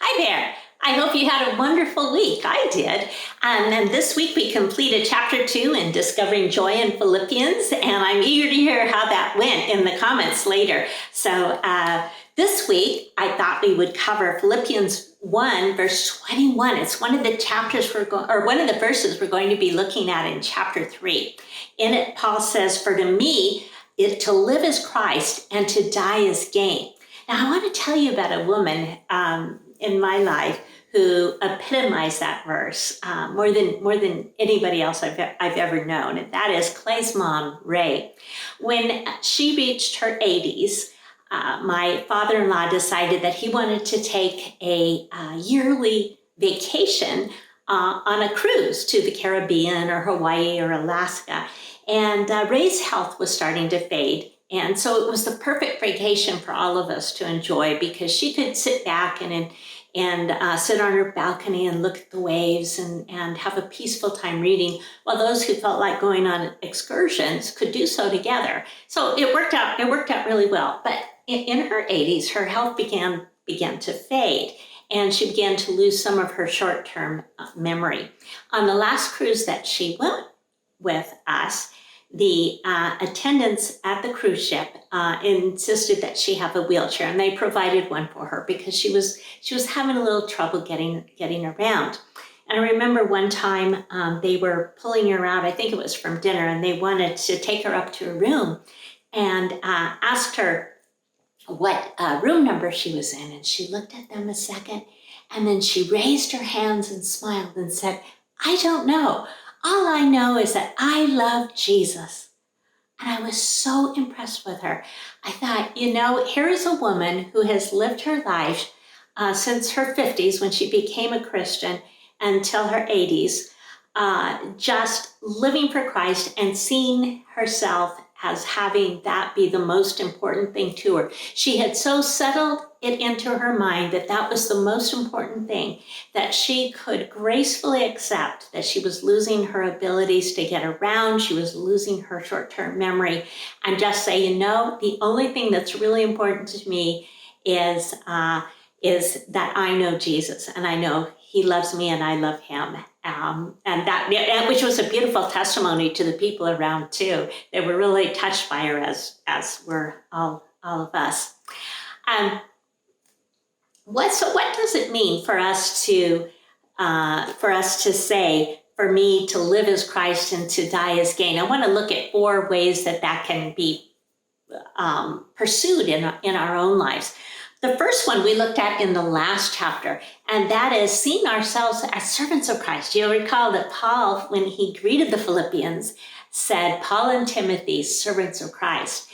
Hi there. I hope you had a wonderful week. I did. And this week we completed chapter 2 in Discovering Joy in Philippians, and I'm eager to hear how that went in the comments later. So this week I thought we would cover Philippians 1 verse 21. It's one of the chapters one of the verses we're going to be looking at in chapter 3. In it, Paul says, "For to me, to live is Christ and to die is gain." Now I want to tell you about a woman in my life who epitomized that verse more than anybody else I've ever known, and that is Clay's mom, Ray. When she reached her 80s, my father-in-law decided that he wanted to take a yearly vacation on a cruise to the Caribbean or Hawaii or Alaska, and Ray's health was starting to fade. And so it was the perfect vacation for all of us to enjoy, because she could sit back and sit on her balcony and look at the waves and have a peaceful time reading, while those who felt like going on excursions could do so together. So it worked out really well. But in her 80s, her health began to fade, and she began to lose some of her short-term memory. On the last cruise that she went with us, the attendants at the cruise ship insisted that she have a wheelchair, and they provided one for her because she was having a little trouble getting around. And I remember one time they were pulling her out, I think it was from dinner, and they wanted to take her up to her room and asked her what room number she was in. And she looked at them a second, and then she raised her hands and smiled and said, "I don't know. All I know is that I love Jesus." And I was so impressed with her. I thought, here is a woman who has lived her life since her 50s, when she became a Christian, until her 80s, just living for Christ and seeing herself as having that be the most important thing to her. She had so settled it into her mind that that was the most important thing, that she could gracefully accept that she was losing her abilities to get around, she was losing her short-term memory, and just say, the only thing that's really important to me is that I know Jesus, and I know he loves me and I love him. Which was a beautiful testimony to the people around too. They were really touched by her, as were all of us. What does it mean for us to say, "For me to live is Christ and to die is gain"? I want to look at 4 ways that can be pursued in our own lives. The first one we looked at in the last chapter, and that is seeing ourselves as servants of Christ. You'll recall that Paul, when he greeted the Philippians, said, "Paul and Timothy, servants of Christ."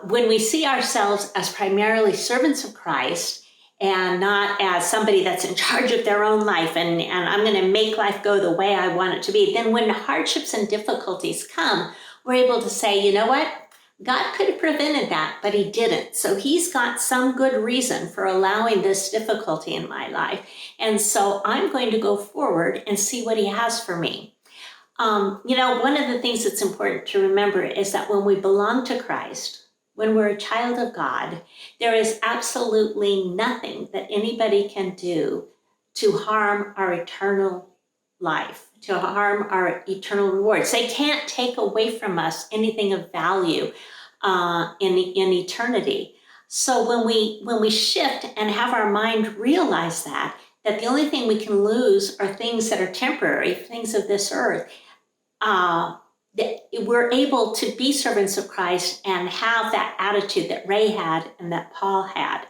When we see ourselves as primarily servants of Christ and not as somebody that's in charge of their own life and I'm going to make life go the way I want it to be, then when hardships and difficulties come, we're able to say, you know what? God could have prevented that, but he didn't. So he's got some good reason for allowing this difficulty in my life. And so I'm going to go forward and see what he has for me. One of the things that's important to remember is that when we belong to Christ, when we're a child of God, there is absolutely nothing that anybody can do to harm our eternal life, to harm our eternal rewards. They can't take away from us anything of value in eternity. So when we shift and have our mind realize that the only thing we can lose are things that are temporary, things of this earth, that we're able to be servants of Christ and have that attitude that Ray had and that Paul had.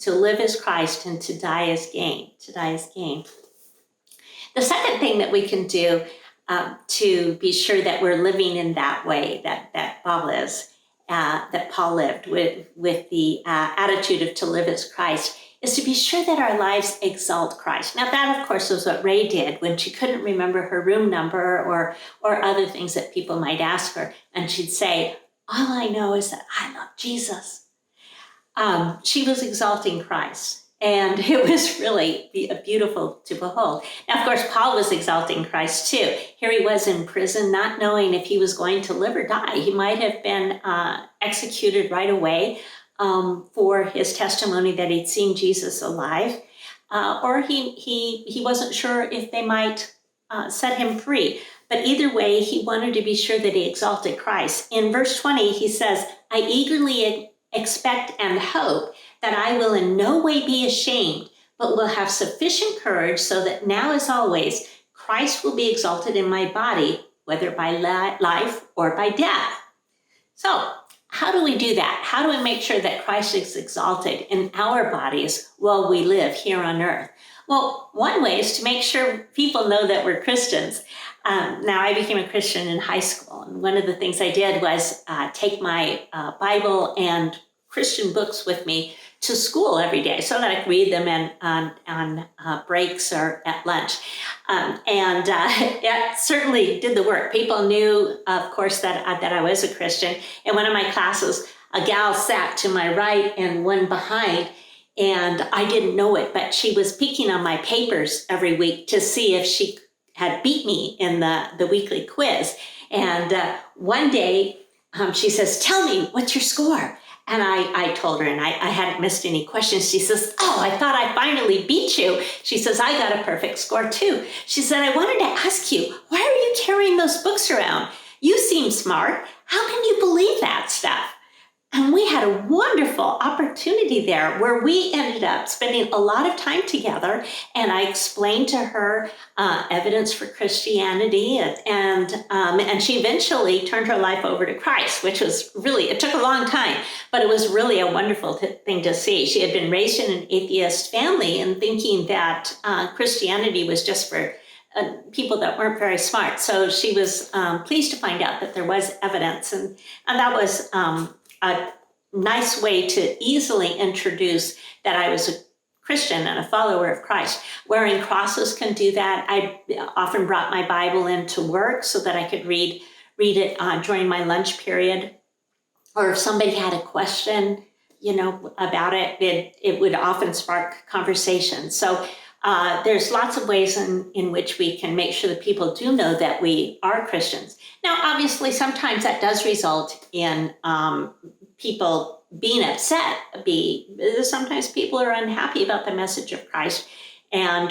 To live as Christ and to die as gain. To die as gain. The second thing that we can do to be sure that we're living in that way that Paul lived with the attitude of to live as Christ, is to be sure that our lives exalt Christ. Now that, of course, was what Ray did when she couldn't remember her room number or other things that people might ask her, and she'd say, "All I know is that I love Jesus." She was exalting Christ. And it was really beautiful to behold. Now, of course, Paul was exalting Christ too. Here he was in prison, not knowing if he was going to live or die. He might have been executed right away. for his testimony that he'd seen Jesus alive, or he wasn't sure if they might set him free. But either way, he wanted to be sure that he exalted Christ. In verse 20, he says, I eagerly expect and hope that I will in no way be ashamed, but will have sufficient courage so that now as always, Christ will be exalted in my body, whether by life or by death. So how do we do that? How do we make sure that Christ is exalted in our bodies while we live here on earth? Well, one way is to make sure people know that we're Christians. Now, I became a Christian in high school, and one of the things I did was take my Bible and Christian books with me to school every day so that I could read them on breaks or at lunch. It certainly did the work. People knew, of course, that I was a Christian. In one of my classes, a gal sat to my right and one behind, and I didn't know it, but she was peeking on my papers every week to see if she had beat me in the weekly quiz. And one day she says, tell me, what's your score? And I told her, and I hadn't missed any questions. She says, oh, I thought I finally beat you. She says, I got a perfect score too. She said, I wanted to ask you, why are you carrying those books around? You seem smart. How can you believe that stuff? And we had a wonderful opportunity there where we ended up spending a lot of time together, and I explained to her evidence for Christianity, and she eventually turned her life over to Christ, which was really, it took a long time, but it was really a wonderful thing to see. She had been raised in an atheist family and thinking that Christianity was just for people that weren't very smart. So she was pleased to find out that there was evidence, and that was a nice way to easily introduce that I was a Christian and a follower of Christ. Wearing crosses can do that. I often brought my Bible into work so that I could read it during my lunch period. Or if somebody had a question, about it, it would often spark conversation. So there's lots of ways in which we can make sure that people do know that we are Christians. Now, obviously, sometimes that does result in people being upset. Sometimes people are unhappy about the message of Christ and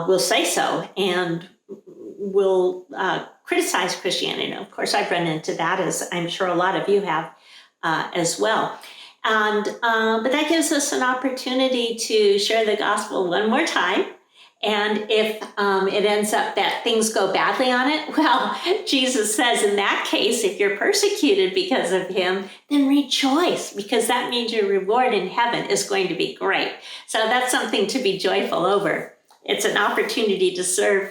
will say so and will criticize Christianity. And of course, I've run into that, as I'm sure a lot of you have as well. And but that gives us an opportunity to share the gospel one more time. And if it ends up that things go badly on it, well, Jesus says in that case, if you're persecuted because of him, then rejoice, because that means your reward in heaven is going to be great. So that's something to be joyful over. It's an opportunity to serve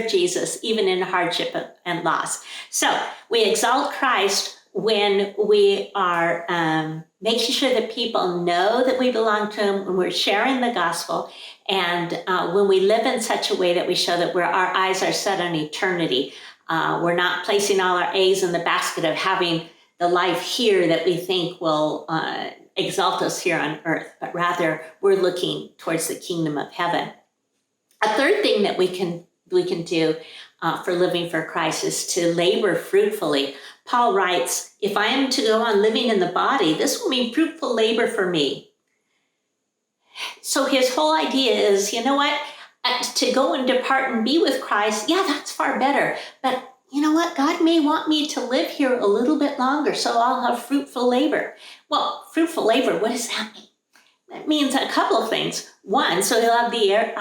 Jesus, even in hardship and loss. So we exalt Christ when we are making sure that people know that we belong to him, when we're sharing the gospel, and when we live in such a way that we show that our eyes are set on eternity. We're not placing all our eggs in the basket of having the life here that we think will exalt us here on earth, but rather we're looking towards the kingdom of heaven. A third thing that we can do for living for Christ is to labor fruitfully. Paul writes, if I am to go on living in the body, this will mean fruitful labor for me. So his whole idea is, you know what, to go and depart and be with Christ, yeah, that's far better. But you know what, God may want me to live here a little bit longer, so I'll have fruitful labor. Well, fruitful labor, what does that mean? That means a couple of things. One, so he'll have the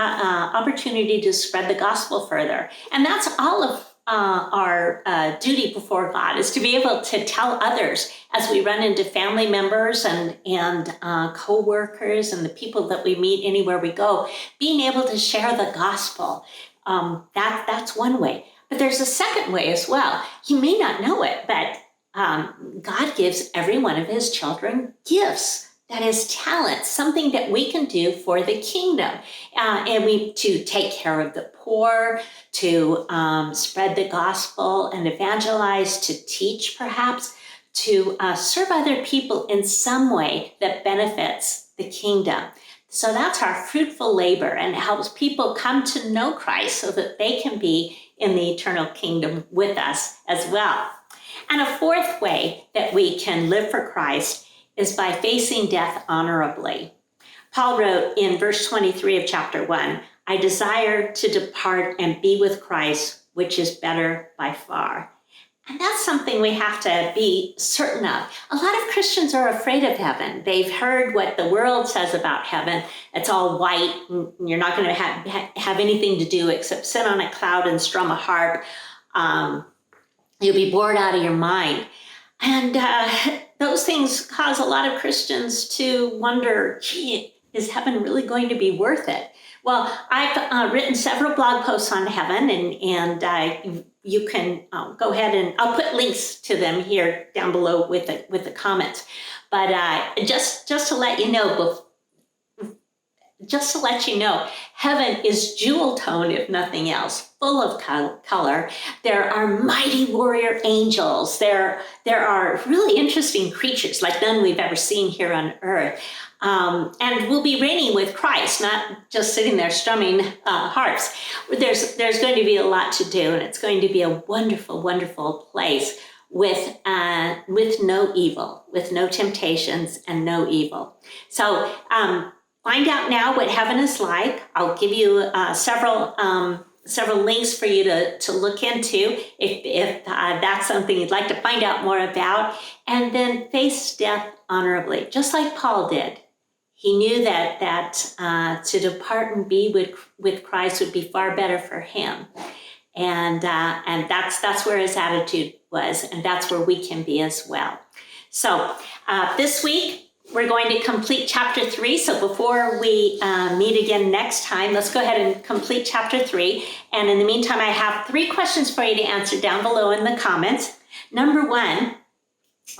opportunity to spread the gospel further. And that's all of our duty before God, is to be able to tell others as we run into family members and co-workers and the people that we meet anywhere we go, being able to share the gospel. That's one way. But there's a second way as well. You may not know it, but God gives every one of his children gifts. That is talent, something that we can do for the kingdom. To take care of the poor, to spread the gospel and evangelize, to teach perhaps, to serve other people in some way that benefits the kingdom. So that's our fruitful labor, and it helps people come to know Christ so that they can be in the eternal kingdom with us as well. And a fourth way that we can live for Christ is by facing death honorably. Paul wrote in verse 23 of chapter 1, I desire to depart and be with Christ, which is better by far. And that's something we have to be certain of. A lot of Christians are afraid of heaven. They've heard what the world says about heaven. It's all white, and you're not going to have anything to do except sit on a cloud and strum a harp. You'll be bored out of your mind. And those things cause a lot of Christians to wonder, gee, is heaven really going to be worth it? Well, I've written several blog posts on heaven, and you can go ahead and I'll put links to them here down below with the comments. But just to let you know, heaven is jewel tone, if nothing else, full of color. There are mighty warrior angels. There are really interesting creatures like none we've ever seen here on earth. And we'll be reigning with Christ, not just sitting there strumming harps. There's going to be a lot to do, and it's going to be a wonderful, wonderful place with no evil, with no temptations and no evil. So find out now what heaven is like. I'll give you several links for you to look into if that's something you'd like to find out more about. And then face death honorably, just like Paul did. He knew that to depart and be with Christ would be far better for him. And that's where his attitude was, and that's where we can be as well. So this week, we're going to complete chapter 3. So before we meet again next time, let's go ahead and complete chapter 3. And in the meantime, I have 3 questions for you to answer down below in the comments. Number 1,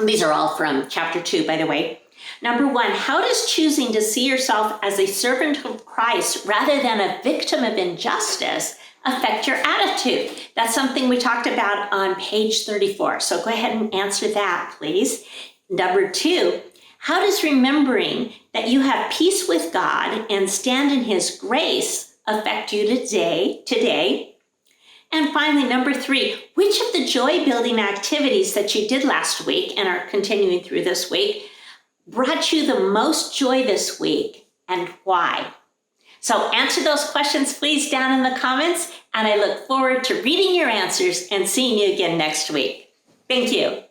and these are all from chapter 2, by the way. Number 1, how does choosing to see yourself as a servant of Christ rather than a victim of injustice affect your attitude? That's something we talked about on page 34. So go ahead and answer that, please. Number 2, how does remembering that you have peace with God and stand in his grace affect you today? And finally, number 3, which of the joy-building activities that you did last week and are continuing through this week brought you the most joy this week, and why? So answer those questions, please, down in the comments, and I look forward to reading your answers and seeing you again next week. Thank you.